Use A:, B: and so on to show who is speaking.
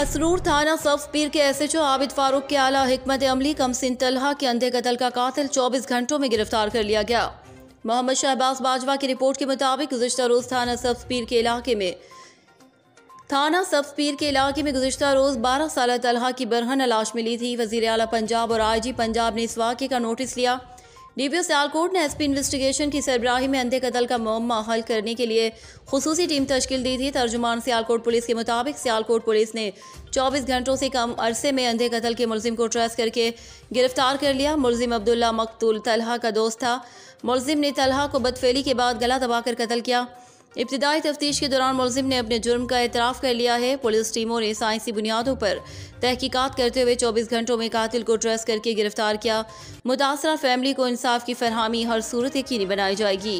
A: असरूर थाना सब्ज पीर के एसएचओ आबिद फारूक के आला हिकमत अमली कमसिन तलहा के अंधे कत्ल का कातिल 24 घंटों में गिरफ्तार कर लिया गया। मोहम्मद शहबाज बाजवा की रिपोर्ट के मुताबिक गुज़िश्ता रोज़ थाना सब्ज पीर के इलाके में गुज़िश्ता रोज़ 12 साल तलहा की बरहन लाश मिली थी। वज़ीर आला पंजाब और आईजी पंजाब ने इस वाक़े का नोटिस लिया। डीपीओ सियालकोट ने एसपी इन्वेस्टिगेशन की सरबराही में अंधे कत्ल का मुअम्मा हल करने के लिए खुसूसी टीम तश्कील दी थी। तर्जुमान सियालकोट पुलिस के मुताबिक सियालकोट पुलिस ने 24 घंटों से कम अरसे में अंधे कत्ल के मुलजिम को ट्रेस करके गिरफ्तार कर लिया। मुलजिम अब्दुल्ला मकतूल तलहा का दोस्त था। मुलजिम ने तलहा को बदफेली के बाद गला दबाकर कत्ल किया। इब्तिदाई तफ्तीश के दौरान मुलजिम ने अपने जुर्म का एतराफ़ कर लिया है। पुलिस टीमों ने साइंसी बुनियादों पर तहकीकात करते हुए 24 घंटों में कातिल को ट्रेस करके गिरफ्तार किया। मुतासरा फैमिली को इंसाफ की फरहमी हर सूरत यकीनी बनाई जाएगी।